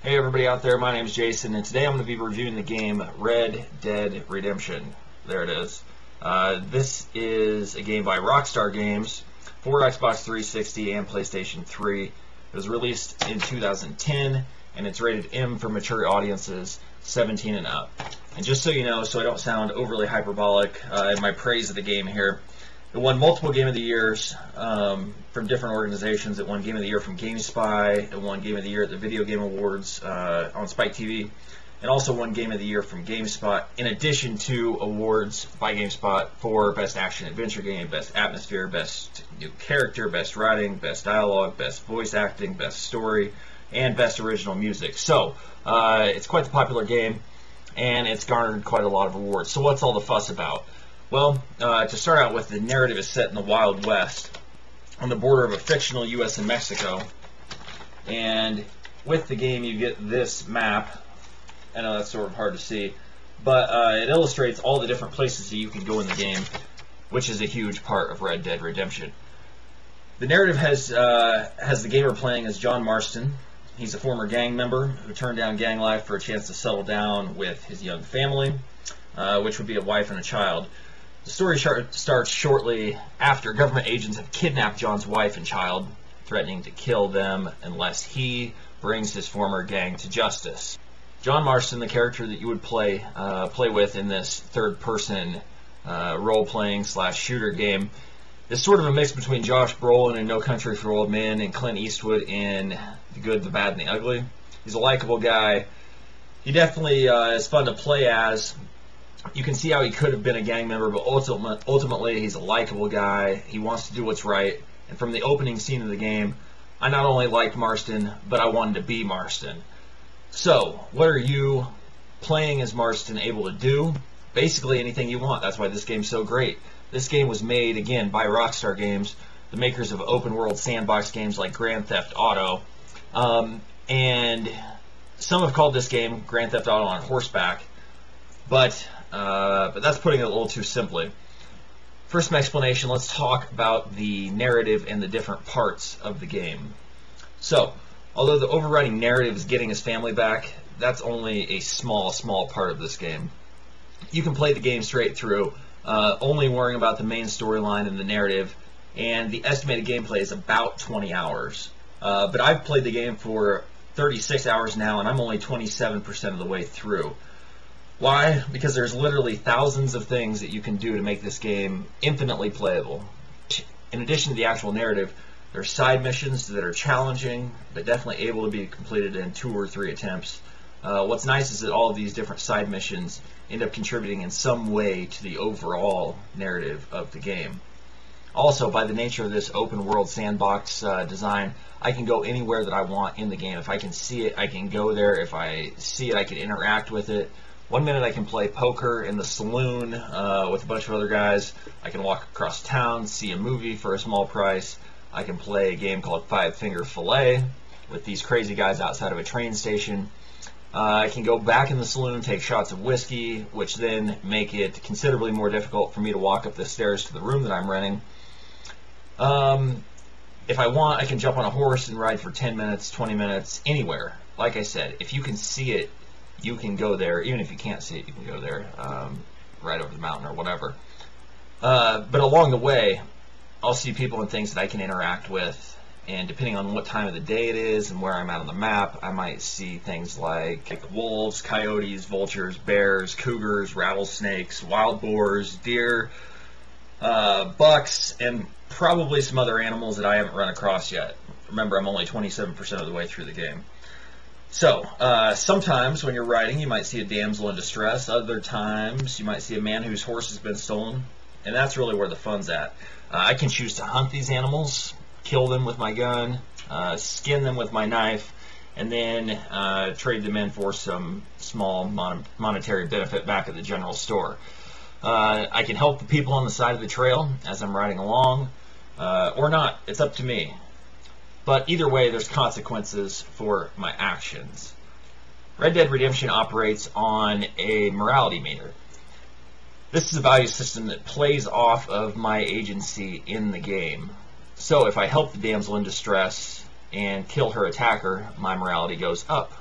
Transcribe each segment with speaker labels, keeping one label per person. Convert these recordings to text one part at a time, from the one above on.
Speaker 1: Hey everybody out there, my name is Jason, and today I'm going to be reviewing the game Red Dead Redemption. There it is. This is a game by Rockstar Games for Xbox 360 and PlayStation 3. It was released in 2010, and it's rated M for mature audiences 17 and up. And just so you know, so I don't sound overly hyperbolic in my praise of the game here, it won multiple Game of the Years from different organizations. It won Game of the Year from GameSpy. It won Game of the Year at the Video Game Awards on Spike TV. And also won Game of the Year from GameSpot, in addition to awards by GameSpot for Best Action Adventure Game, Best Atmosphere, Best New Character, Best Writing, Best Dialogue, Best Voice Acting, Best Story, and Best Original Music. So, it's quite the popular game, and it's garnered quite a lot of awards. So what's all the fuss about? Well, to start out with, the narrative is set in the Wild West, on the border of a fictional U.S. and Mexico. And with the game, you get this map. I know that's sort of hard to see, but it illustrates all the different places that you can go in the game, which is a huge part of Red Dead Redemption. The narrative has the gamer playing as John Marston. He's a former gang member who turned down gang life for a chance to settle down with his young family, which would be a wife and a child. The story starts shortly after government agents have kidnapped John's wife and child, threatening to kill them unless he brings his former gang to justice. John Marston, the character that you would play with in this third-person role-playing / shooter game, is sort of a mix between Josh Brolin in No Country for Old Men and Clint Eastwood in The Good, the Bad, and the Ugly. He's a likable guy. He definitely is fun to play as. You can see how he could have been a gang member, but ultimately he's a likable guy. He wants to do what's right. And from the opening scene of the game, I not only liked Marston, but I wanted to be Marston. So, what are you playing as Marston able to do? Basically anything you want. That's why this game's so great. This game was made, again, by Rockstar Games, the makers of open-world sandbox games like Grand Theft Auto. And some have called this game Grand Theft Auto on horseback, but that's putting it a little too simply. For some explanation, let's talk about the narrative and the different parts of the game. So, although the overriding narrative is getting his family back, that's only a small part of this game. You can play the game straight through, only worrying about the main storyline and the narrative, and the estimated gameplay is about 20 hours. But I've played the game for 36 hours now, and I'm only 27% of the way through. Why? Because there's literally thousands of things that you can do to make this game infinitely playable. In addition to the actual narrative, there's side missions that are challenging, but definitely able to be completed in 2 or 3 attempts. What's nice is that all of these different side missions end up contributing in some way to the overall narrative of the game. Also, by the nature of this open world sandbox design, I can go anywhere that I want in the game. If I can see it, I can go there. If I see it, I can interact with it. 1 minute I can play poker in the saloon with a bunch of other guys. I can walk across town, see a movie for a small price. I can play a game called Five Finger Filet with these crazy guys outside of a train station. I can go back in the saloon, take shots of whiskey, which then make it considerably more difficult for me to walk up the stairs to the room that I'm renting. If I want, I can jump on a horse and ride for 10 minutes, 20 minutes, anywhere. Like I said, if you can see it, you can go there. Even if you can't see it, you can go there, right over the mountain or whatever. But along the way, I'll see people and things that I can interact with, and depending on what time of the day it is and where I'm at on the map, I might see things like wolves, coyotes, vultures, bears, cougars, rattlesnakes, wild boars, deer, bucks, and probably some other animals that I haven't run across yet. Remember, I'm only 27% of the way through the game. So, sometimes when you're riding, you might see a damsel in distress. Other times, you might see a man whose horse has been stolen. And that's really where the fun's at. I can choose to hunt these animals, kill them with my gun, skin them with my knife, and then trade them in for some small monetary benefit back at the general store. I can help the people on the side of the trail as I'm riding along, or not. It's up to me. But either way, there's consequences for my actions. Red Dead Redemption operates on a morality meter. This is a value system that plays off of my agency in the game. So if I help the damsel in distress and kill her attacker, my morality goes up.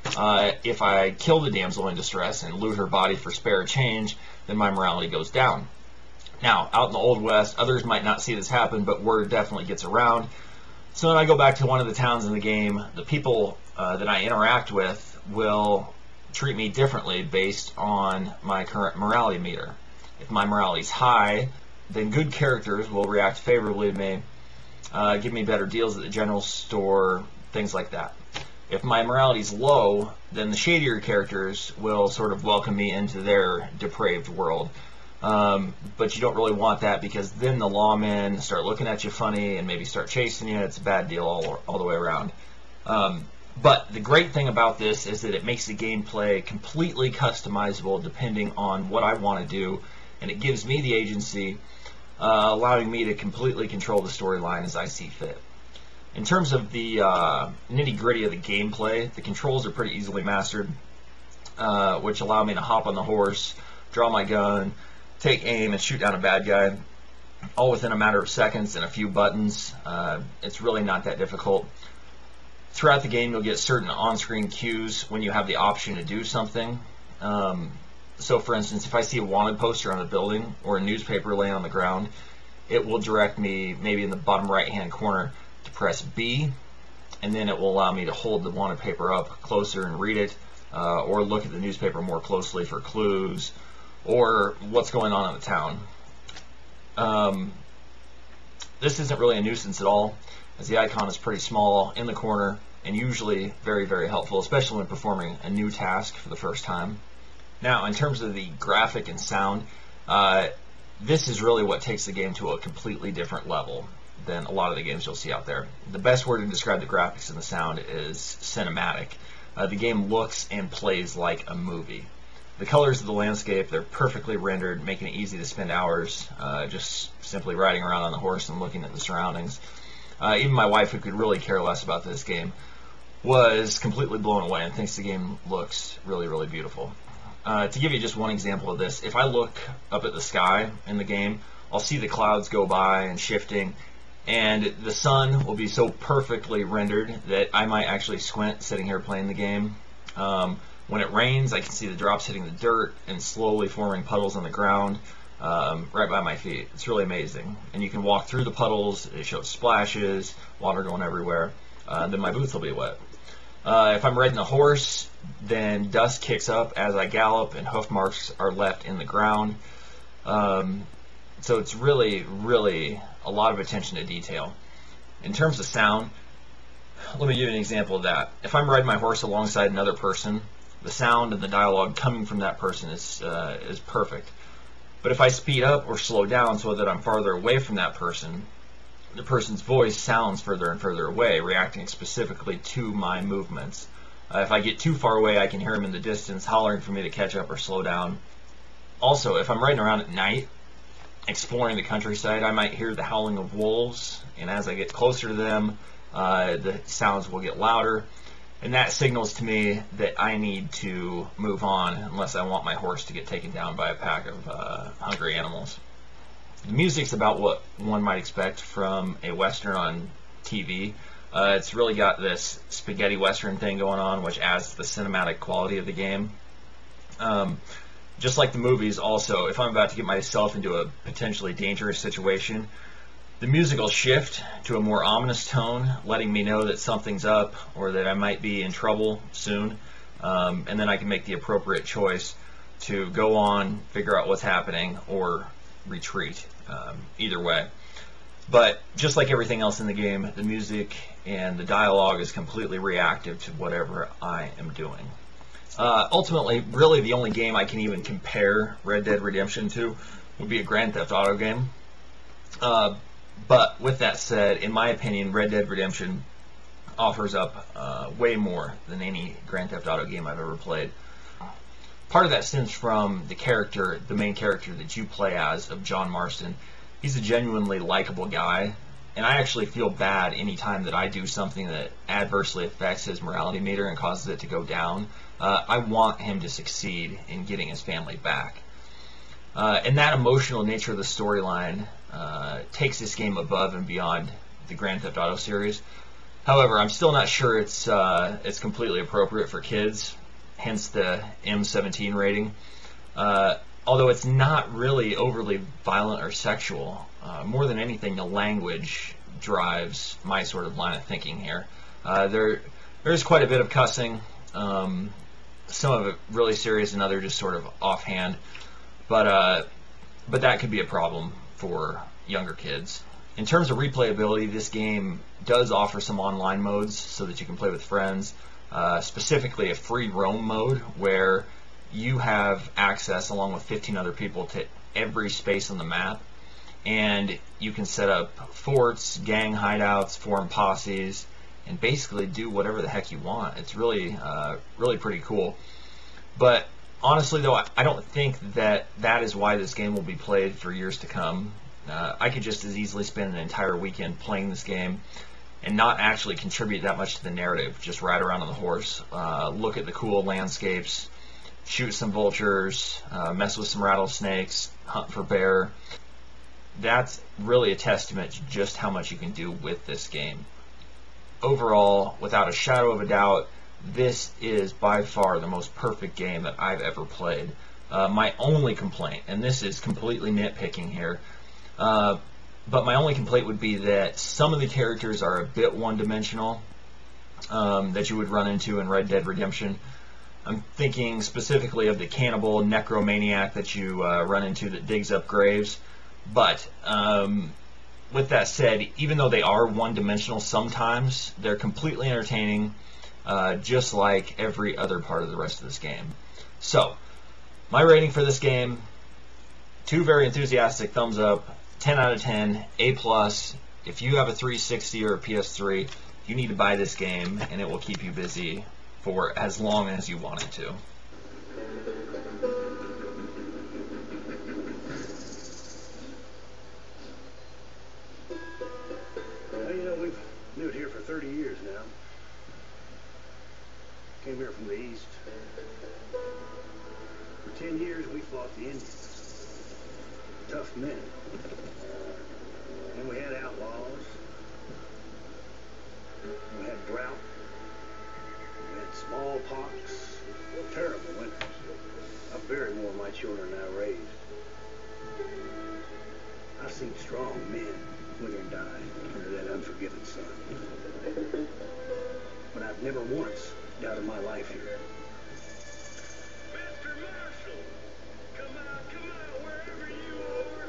Speaker 1: If I kill the damsel in distress and loot her body for spare change, then my morality goes down. Now, out in the Old West, others might not see this happen, but word definitely gets around. So when I go back to one of the towns in the game, the people that I interact with will treat me differently based on my current morality meter. If my morality is high, then good characters will react favorably to me, give me better deals at the general store, things like that. If my morality is low, then the shadier characters will sort of welcome me into their depraved world. But you don't really want that, because then the lawmen start looking at you funny and maybe start chasing you. It's a bad deal all the way around. But the great thing about this is that it makes the gameplay completely customizable depending on what I want to do, and it gives me the agency, allowing me to completely control the storyline as I see fit. In terms of the nitty-gritty of the gameplay, the controls are pretty easily mastered, which allow me to hop on the horse, draw my gun, take aim, and shoot down a bad guy, all within a matter of seconds and a few buttons. It's really not that difficult. Throughout the game, you'll get certain on-screen cues when you have the option to do something. So, for instance, if I see a wanted poster on a building or a newspaper laying on the ground, it will direct me, maybe in the bottom right-hand corner, to press B, and then it will allow me to hold the wanted paper up closer and read it, or look at the newspaper more closely for clues, or what's going on in the town. This isn't really a nuisance at all, as the icon is pretty small in the corner and usually very, very helpful, especially when performing a new task for the first time. Now, in terms of the graphic and sound, this is really what takes the game to a completely different level than a lot of the games you'll see out there. The best word to describe the graphics and the sound is cinematic. The game looks and plays like a movie. The colors of the landscape, they're perfectly rendered, making it easy to spend hours just simply riding around on the horse and looking at the surroundings. Even my wife, who could really care less about this game, was completely blown away and thinks the game looks really, really beautiful. To give you just one example of this, if I look up at the sky in the game, I'll see the clouds go by and shifting, and the sun will be so perfectly rendered that I might actually squint sitting here playing the game. When it rains, I can see the drops hitting the dirt and slowly forming puddles on the ground right by my feet. It's really amazing. And you can walk through the puddles, it shows splashes, water going everywhere, then my boots will be wet. If I'm riding a horse, then dust kicks up as I gallop and hoof marks are left in the ground. So it's really, really a lot of attention to detail. In terms of sound, let me give you an example of that. If I'm riding my horse alongside another person, the sound and the dialogue coming from that person is perfect. But if I speed up or slow down so that I'm farther away from that person, the person's voice sounds further and further away, reacting specifically to my movements. If I get too far away, I can hear him in the distance hollering for me to catch up or slow down. Also, if I'm riding around at night, exploring the countryside, I might hear the howling of wolves, and as I get closer to them, the sounds will get louder, and that signals to me that I need to move on unless I want my horse to get taken down by a pack of hungry animals. The music's about what one might expect from a Western on TV. It's really got this spaghetti Western thing going on, which adds to the cinematic quality of the game. Just like the movies, also, if I'm about to get myself into a potentially dangerous situation, the music will shift to a more ominous tone, letting me know that something's up or that I might be in trouble soon, and then I can make the appropriate choice to go on, figure out what's happening, or retreat. Either way. But just like everything else in the game, the music and the dialogue is completely reactive to whatever I am doing. Ultimately, really the only game I can even compare Red Dead Redemption to would be a Grand Theft Auto game. But with that said, in my opinion, Red Dead Redemption offers up way more than any Grand Theft Auto game I've ever played. Part of that stems from the main character that you play as, of John Marston. He's a genuinely likable guy, and I actually feel bad anytime that I do something that adversely affects his morality meter and causes it to go down. I want him to succeed in getting his family back. And that emotional nature of the storyline takes this game above and beyond the Grand Theft Auto series. However, I'm still not sure it's completely appropriate for kids, hence the M17 rating. Although it's not really overly violent or sexual. More than anything, the language drives my sort of line of thinking here. There's quite a bit of cussing, some of it really serious and other just sort of offhand, but that could be a problem for younger kids. In terms of replayability, this game does offer some online modes so that you can play with friends, specifically a free roam mode where you have access along with 15 other people to every space on the map, and you can set up forts, gang hideouts, form posses, and basically do whatever the heck you want. It's really pretty cool. But honestly though, I don't think that is why this game will be played for years to come. I could just as easily spend an entire weekend playing this game and not actually contribute that much to the narrative. Just ride around on the horse, look at the cool landscapes, shoot some vultures, mess with some rattlesnakes, hunt for bear. That's really a testament to just how much you can do with this game. Overall, without a shadow of a doubt, this is by far the most perfect game that I've ever played. My only complaint, and this is completely nitpicking here, but my only complaint would be that some of the characters are a bit one-dimensional that you would run into in Red Dead Redemption. I'm thinking specifically of the cannibal necromaniac that you run into that digs up graves. But with that said, even though they are one-dimensional sometimes, they're completely entertaining, just like every other part of the rest of this game. So, my rating for this game, 2 very enthusiastic thumbs up, 10 out of 10, A+. If you have a 360 or a PS3, you need to buy this game, and it will keep you busy for as long as you want it to.
Speaker 2: Well, you know, we've lived here for 30 years now. Came here from the east. For 10 years, we fought the Indians. Tough men. And we had outlaws. We had drought. We had smallpox. Terrible winters. I've buried more of my children than I raised. I've seen strong men wither and die under that unforgiving sun. But I've never once doubted my life here. Mr. Marshall, come out, wherever you are.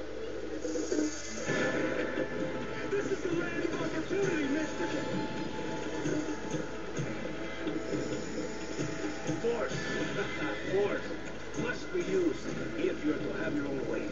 Speaker 2: This is the land of opportunity, Mr. Force must be used if you're to have your own way.